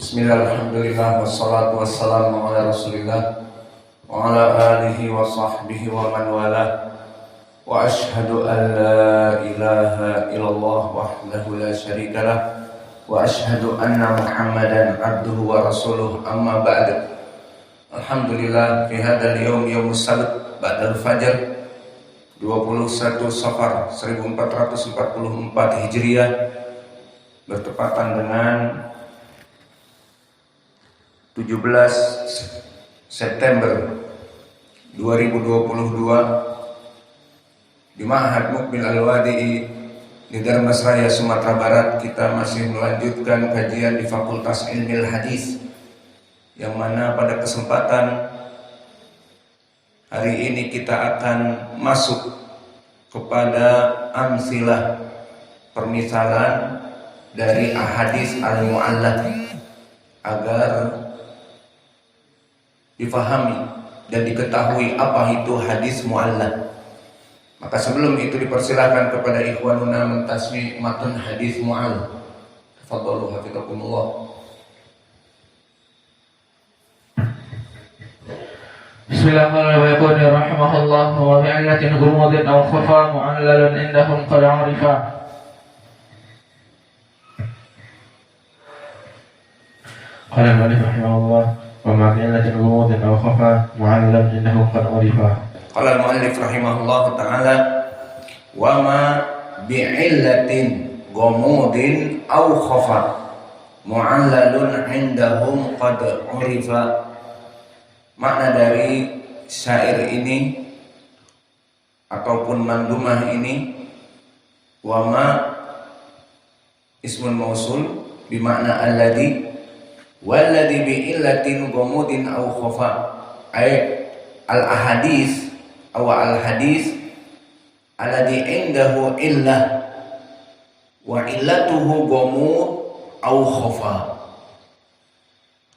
Bismillahirrahmanirrahim. Wassalatu wassalamu ala Rasulillah wa ala alihi wa sahbihi wa man wala. Wa ashhadu an la ilaha illallah wahdahu la syarika lah wa ashhadu anna Muhammadan abduhu wa rasuluh, amma ba'd. Alhamdulillah, fi hadzal yaum yaumus sabt ba'dal fajr 21 Safar 1444 Hijriah, bertepatan dengan 17 September 2022 di Ma'had Mukbil Al-Wadi'i di Darmasraya, Sumatera Barat. Kita masih melanjutkan kajian di Fakultas Ilmu Hadis, yang mana pada kesempatan hari ini kita akan masuk kepada amsilah, permisalan dari ahadits al-mu'allaq agar difahami dan diketahui apa itu hadis mu'allaq. Maka sebelum itu dipersilakan kepada ikhwanuna mentasmi matn hadis mu'allaq. Tafadhalu hafizakumullah. Bismillahirrahmanirrahim. Rahimahullah wa bi'illatin ghumudin aw khafa mu'allalun indahum qad 'arifa. Qala al-mu'allif rahimahullah wa ma bi'illatin ghumudin aw khafa mu'allalun indahum qad 'arifa. Qala al-mu'allif rahimahullah ta'ala wa ma bi'illatin ghumudin aw khafa mu'allalun indahum qad 'arifa. Makna dari syair ini ataupun mandumah ini, wama ismun mausul bimakna alladhi, walladhi bi'illatin ghamudin aw khafa, ay al ahadis aw al hadis alladhi indahu illah wa illatuhu ghamud aw khafa.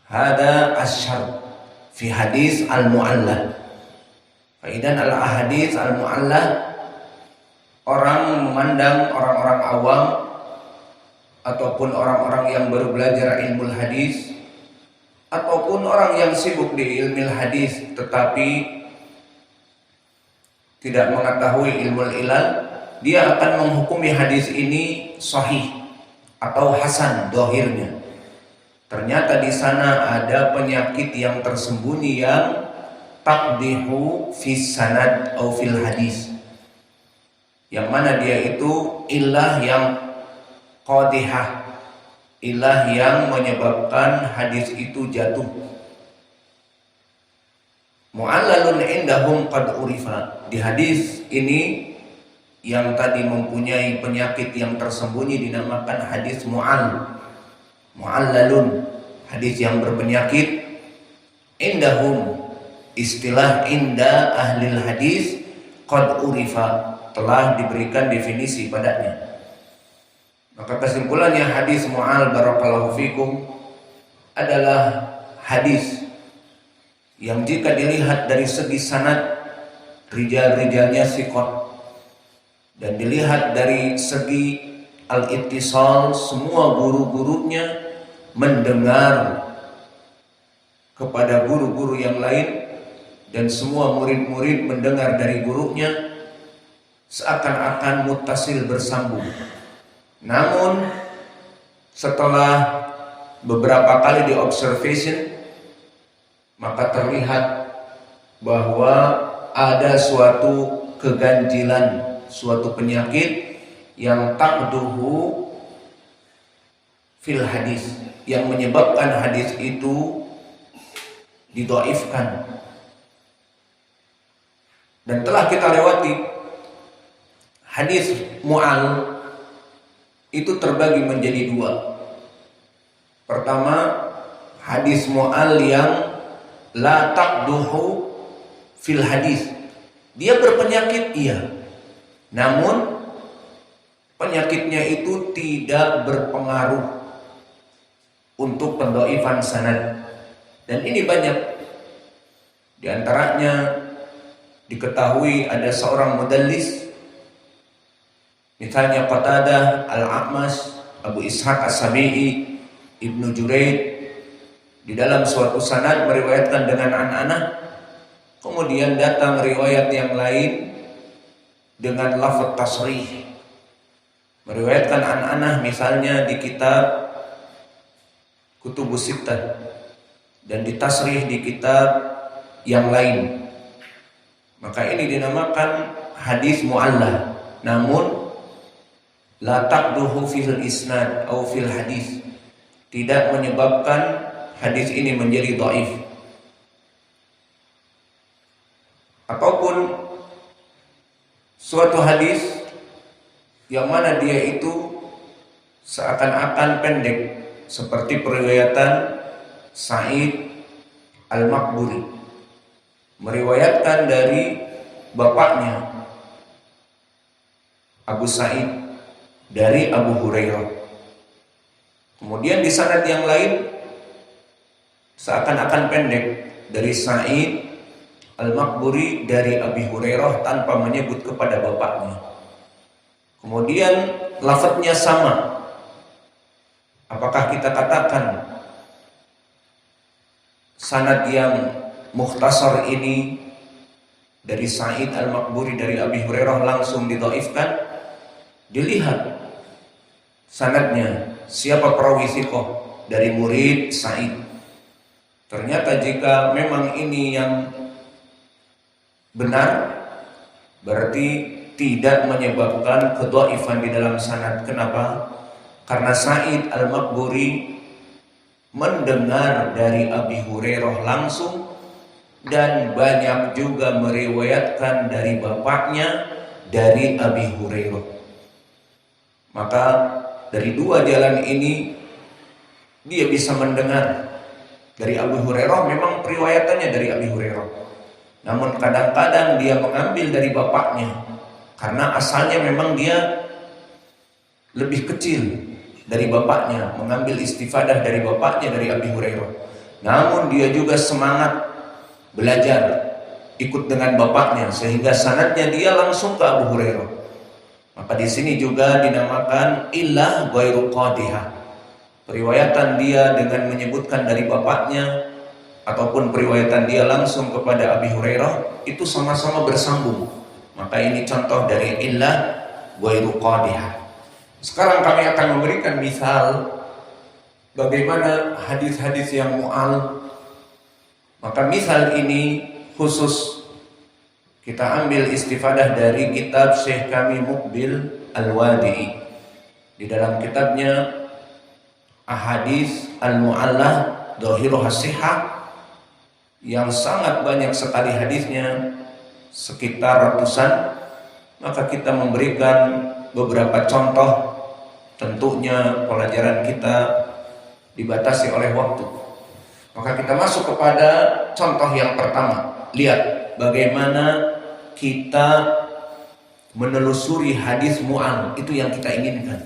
Hada asyar fi hadis al-mu'allaq. Faidan al-ahadits al-mu'allaq, orang memandang orang-orang awam ataupun orang-orang yang baru belajar ilmu hadis ataupun orang yang sibuk di ilmu hadis tetapi tidak mengetahui ilmu ilal, dia akan menghukumi hadis ini sahih atau hasan dohirnya. Ternyata di sana ada penyakit yang tersembunyi yang taqdihu fis sanad atau fil hadis, yang mana dia itu ilah yang qadihah, ilah yang menyebabkan hadis itu jatuh. Mu'allalun indahum qad urifa. Di hadis ini yang tadi mempunyai penyakit yang tersembunyi dinamakan hadis mu'allalun, hadis yang berpenyakit. Indahum, istilah inda ahlil hadis, qad urifa, telah diberikan definisi padanya. Maka kesimpulannya hadis mu'al barakallahu fikum adalah hadis yang jika dilihat dari segi sanad, rijal-rijalnya siqat, dan dilihat dari segi al-ittisal, semua guru-gurunya mendengar kepada guru-guru yang lain dan semua murid-murid mendengar dari gurunya, seakan-akan muttasil, bersambung. Namun setelah beberapa kali di observation, maka terlihat bahwa ada suatu keganjilan, suatu penyakit yang taqduhu fil hadis, yang menyebabkan hadis itu didhaifkan. Dan telah kita lewati, hadis mu'al itu terbagi menjadi dua. Pertama, hadis mu'al yang la taqduhu fil hadis, dia berpenyakit iya, namun penyakitnya itu tidak berpengaruh untuk pendhaifan sanad. Dan ini banyak. Di antaranya diketahui ada seorang mudallis, misalnya Qatadah, Al-A'mash, Abu Ishaq As-Sabi'i, Ibnu Jurayd, di dalam suatu sanad meriwayatkan dengan an-anah, kemudian datang riwayat yang lain dengan lafaz tasrih meriwayatkan an-anah, misalnya di kitab Kutubus Sittah dan ditasrih di kitab yang lain, maka ini dinamakan hadis mu'allal. Namun la taqduhu fil isnad atau fil hadis, tidak menyebabkan hadis ini menjadi dhaif. Ataupun suatu hadis yang mana dia itu seakan-akan pendek, seperti periwayatan Sa'id Al-Maqburi meriwayatkan dari bapaknya Abu Sa'id dari Abu Hurairah. Kemudian di sanad yang lain seakan-akan pendek dari Sa'id Al-Maqburi dari Abi Hurairah tanpa menyebut kepada bapaknya. Kemudian lafadznya sama. Apakah kita katakan sanad yang mukhtasar ini dari Sa'id Al-Maqburi dari Abi Hurairah langsung didhaifkan? Dilihat sanadnya, siapa perawi thiqah dari murid Sa'id. Ternyata jika memang ini yang benar, berarti tidak menyebabkan kedhaifan di dalam sanad. Kenapa? Karena Sa'id Al-Maqburi mendengar dari Abi Hurairah langsung dan banyak juga meriwayatkan dari bapaknya dari Abi Hurairah. Maka dari dua jalan ini dia bisa mendengar dari Abu Hurairah. Memang periwayatannya dari Abi Hurairah, namun kadang-kadang dia mengambil dari bapaknya karena asalnya memang dia lebih kecil dari bapaknya, mengambil istifadah dari bapaknya dari Abi Hurairah. Namun dia juga semangat belajar ikut dengan bapaknya sehingga sanadnya dia langsung ke Abu Hurairah. Maka di sini juga dinamakan illah ghairu qadihah. Periwayatan dia dengan menyebutkan dari bapaknya ataupun periwayatan dia langsung kepada Abi Hurairah itu sama-sama bersambung. Maka ini contoh dari illah ghairu qadihah. Sekarang kami akan memberikan misal bagaimana hadis-hadis yang mu'al. Maka misal ini khusus kita ambil istifadah dari kitab Syekh kami Muqbil Al-Wadi'i. Di dalam kitabnya Ahadits Al-Mu'allah Dhahiruha Shihah, yang sangat banyak sekali hadisnya, sekitar ratusan. Maka kita memberikan beberapa contoh. Tentunya pelajaran kita dibatasi oleh waktu. Maka kita masuk kepada contoh yang pertama. Lihat bagaimana kita menelusuri hadis mu'al. Itu yang kita inginkan,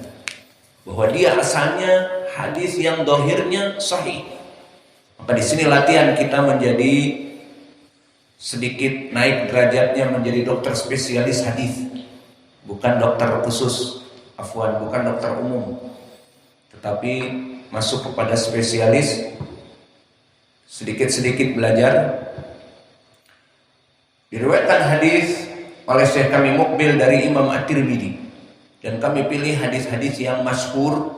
bahwa dia asalnya hadis yang dohirnya sahih. Maka di sini latihan kita menjadi sedikit naik derajatnya menjadi dokter spesialis hadis, bukan dokter khusus, bukan dokter umum, tetapi masuk kepada spesialis, sedikit-sedikit belajar. Diriwayatkan hadis oleh Syekh kami Muqbil dari Imam At-Tirmidzi, dan kami pilih hadis-hadis yang masyhur,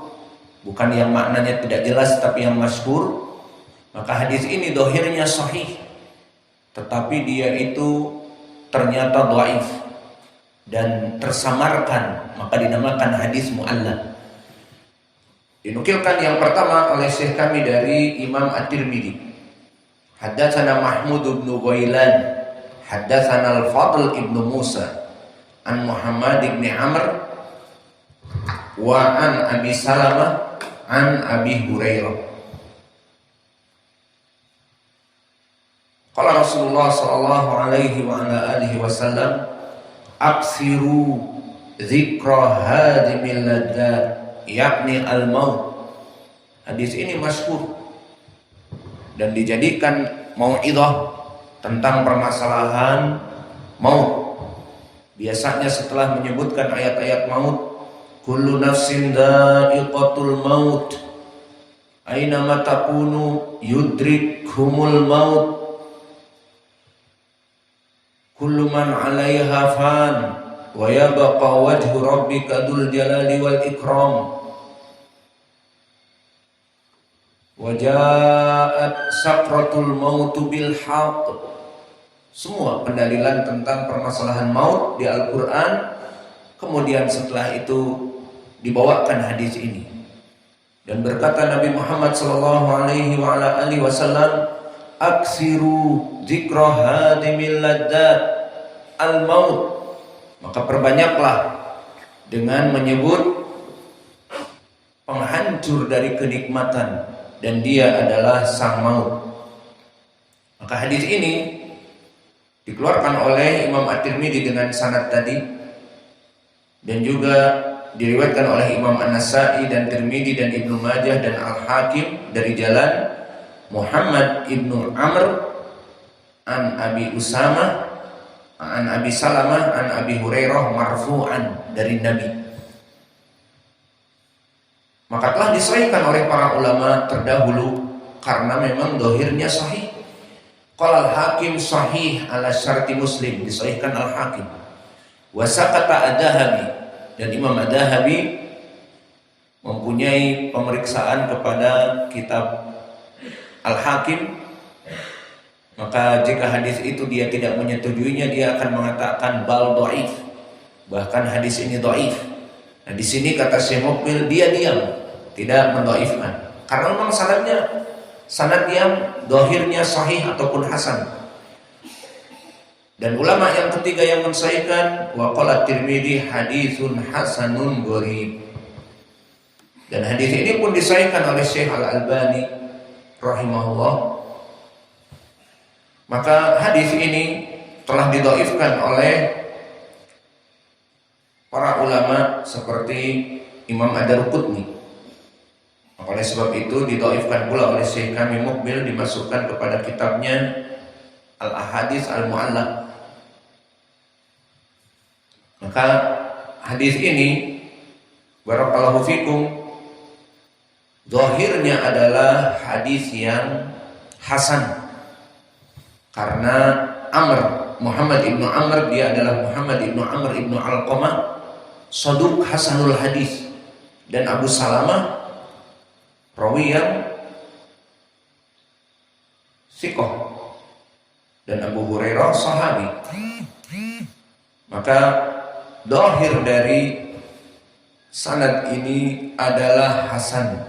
bukan yang maknanya tidak jelas tapi yang masyhur. Maka hadis ini dohirnya sahih, tetapi dia itu ternyata dhaif dan tersamarkan, maka dinamakan hadis mu'allal. Dinukilkan yang pertama oleh Syekh kami dari Imam At-Tirmidzi. Haddatsana Mahmud bin Ghailan, haddatsana Al-Fadl ibn Musa, an Muhammad bin Amr, wa an Abi Salamah, an Abi Hurairah. Qala Rasulullah sallallahu alaihi wa ala alihi wasallam, aksiru dzikra hadimil ladzat, yakni al-maut. Hadis ini masyhur dan dijadikan mau'idhah tentang permasalahan maut. Biasanya setelah menyebutkan ayat-ayat maut, kullu nafsin dha'iqatul maut, Ainama takunu yudrikhumul maut. Kullu man 'alaiha fan wa yabqa wajhu rabbika dzul jalali wal ikram. Wa ja'at sakratul maut bil haqq. Semua pendalilan tentang permasalahan maut di Al-Qur'an. Kemudian setelah itu dibawakan hadis ini. Dan berkata Nabi Muhammad sallallahu alaihi wa ala alihi wasallam, aksiru dzikra hadimil ladzat al-maut. Maka perbanyaklah dengan menyebut penghancur dari kenikmatan, dan dia adalah sang maut. Maka hadis ini dikeluarkan oleh Imam At-Tirmidzi dengan sanad tadi, dan juga diriwayatkan oleh Imam An-Nasa'i dan Tirmidzi dan Ibnu Majah dan Al-Hakim dari jalan Muhammad ibnu Amr an Abi Usama an Abi Salamah an Abi Hurairah marfu'an dari Nabi. Maka telah disahihkan oleh para ulama terdahulu karena memang dohirnya sahih. Qala al-Hakim sahih ala syarti Muslim, disahihkan Al-Hakim. Wa saqata Ad-Dahabi, dan Imam Ad-Dahabi mempunyai pemeriksaan kepada kitab Al-Hakim. Maka jika hadis itu dia tidak menyetujuinya, dia akan mengatakan bal dhaif, bahkan hadis ini dhaif. Nah, di sini kata Syekh Muqbil, dia diam, tidak mendhaifkan, karena memang sanad yang dohirnya sahih ataupun hasan. Dan ulama yang ketiga yang mensahihkan, wa qala Tirmidzi haditsun hasanun gharib. Dan hadis ini pun disahihkan oleh Syekh Al-Albani rahimahullah. Maka hadis ini telah didhaifkan oleh para ulama seperti Imam Ad-Darqutni. Oleh sebab itu didhaifkan pula oleh Syekh kami Muqbil, dimasukkan kepada kitabnya Al-Ahadits Al-Mu'allaq. Maka hadis ini barakallahu fikum, zahirnya adalah hadis yang hasan, karena Muhammad ibnu Amr, dia adalah Muhammad ibnu Amr ibnu Alqamah, saduq hasanul hadis, dan Abu Salamah rawi yang siqah, dan Abu Hurairah sahabi. Maka zahir dari sanad ini adalah hasan.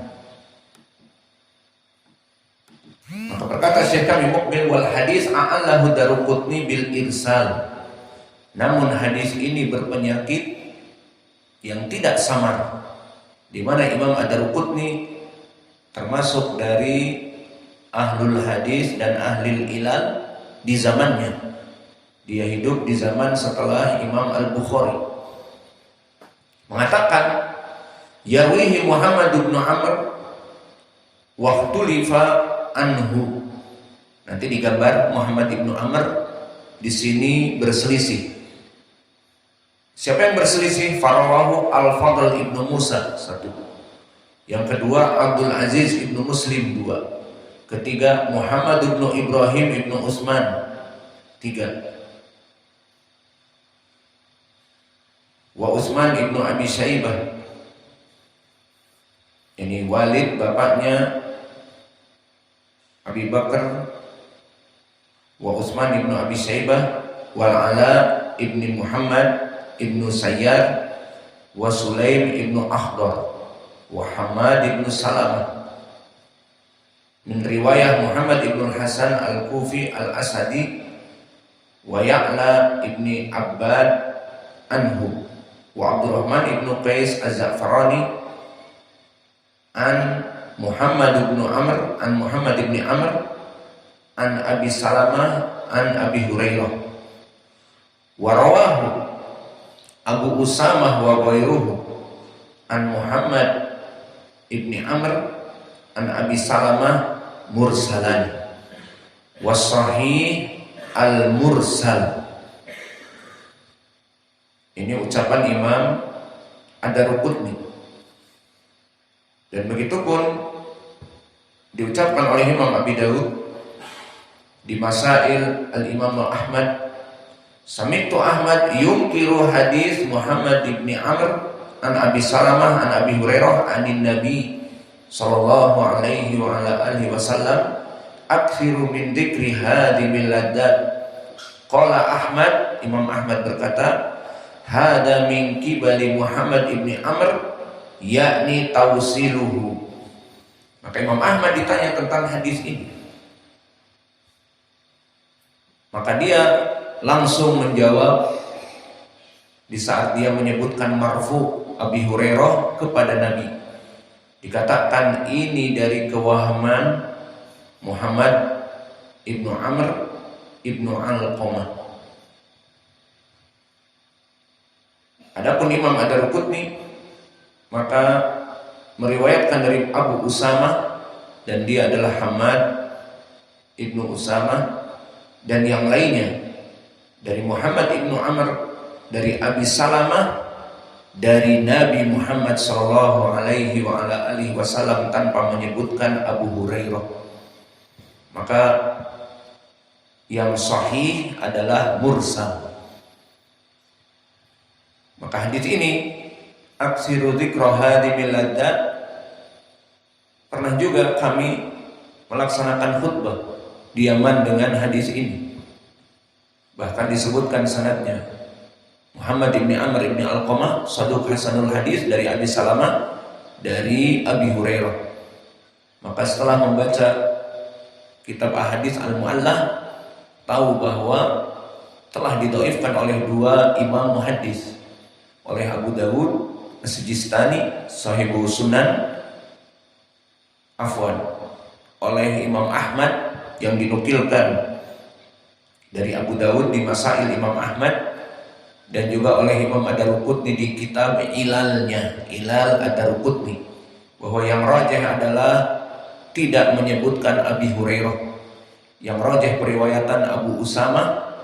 Maka berkata Syekh kami Muqbil, wal hadis a'allahu Daraqutni bil irsal. Namun hadis ini berpenyakit yang tidak samar, di mana Imam Ad-Darqutni termasuk dari ahlul hadis dan ahlil ilal di zamannya. Dia hidup di zaman setelah Imam Al-Bukhari. Mengatakan yarwihi Muhammad ibn Amr waqtulifa anhu. Nanti digambar Muhammad ibn Amr di sini berselisih. Siapa yang berselisih? Farawahu Al-Fadl ibn Musa, satu. Yang kedua Abdul Aziz ibn Muslim, dua. Ketiga Muhammad ibn Ibrahim ibn Utsman, tiga. Wa Utsman ibn Abi Syaibah, ini Walid bapaknya Abi Bakar. Wa Utsman ibn Abi Syaibah wal Ala ibn Muhammad ibn Sayyar wa Sulaim ibn Akhdar wa Hamad ibn Salamah min riwayah Muhammad ibn Hasan al-Kufi al-Asadi wa Ya'la ibn Abbad anhu wa Abdurrahman ibn Qais az-Za'farani an Muhammad ibn Amr an Muhammad ibn Amr an Abi Salamah an Abi Hurairah wa rawahu Abu Usamah wa ghairuhu an Muhammad ibn Amr an Abi Salamah mursalan wa sahih al-mursal. Ini ucapan Imam Ad-Darqutni. Dan begitu pun diucapkan oleh Imam Abi Daud di Masail Al-Imam Ahmad, sami'tu Ahmad yunkiru hadis Muhammad ibn Amr an Abi Salamah an Abi Hurairah anin Nabi sallallahu alaihi wa ala alihi wasallam akthiru min dzikri hadimil ladzat. Qala Ahmad, Imam Ahmad berkata, hada min qibali Muhammad ibn Amr yakni tawsiluhu. Maka Imam Ahmad ditanya tentang hadis ini, maka dia langsung menjawab di saat dia menyebutkan marfu Abi Hurairah kepada Nabi. Dikatakan ini dari kewahaman Muhammad ibnu Amr ibnu Alqamah. Adapun Imam Ad-Darqutni maka meriwayatkan dari Abu Usamah, dan dia adalah Hamad ibnu Usamah, dan yang lainnya dari Muhammad ibnu Amr dari Abi Salamah dari Nabi Muhammad sallallahu alaihi wa ala alihi wasallam tanpa menyebutkan Abu Hurairah. Maka yang sahih adalah mursal. Maka hadis ini aksiru dzikra hadimil ladzat, pernah juga kami melaksanakan khutbah di Yaman dengan hadis ini. Bahkan disebutkan sanadnya Muhammad ibn Amr ibn Alqamah saduq hasanul hadis dari Abi Salamah dari Abi Hurairah. Maka setelah membaca kitab ahadits al-mu'allah, tahu bahwa telah didhaifkan oleh dua imam muhaddis, oleh Abu Dawud As-Sijistani Sahibu Sunan, oleh Imam Ahmad yang dinukilkan dari Abu Dawud di Masail Imam Ahmad, dan juga oleh Imam Ad-Darqutni di kitab Ilalnya, Ilal Ad-Darqutni, bahwa yang rajih adalah tidak menyebutkan Abi Hurairah. Yang rajih periwayatan Abu Usamah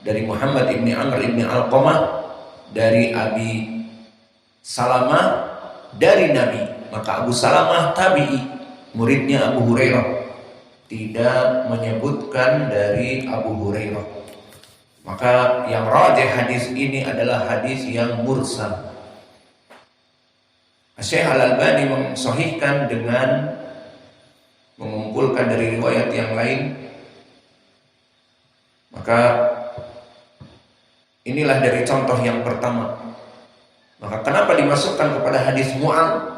dari Muhammad ibn Amr ibn Alqamah dari Abi Salamah dari Nabi. Maka Abu Salamah tabi'i, muridnya Abu Hurairah, tidak menyebutkan dari Abu Hurairah. Maka yang rajih hadis ini adalah hadis yang mursal. Syekh Al-Albani mensahihkan dengan mengumpulkan dari riwayat yang lain. Maka inilah dari contoh yang pertama. Maka kenapa dimasukkan kepada hadis mu'al?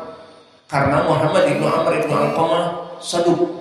Karena Muhammad ibnu Amr ibnu Alqamah saduq,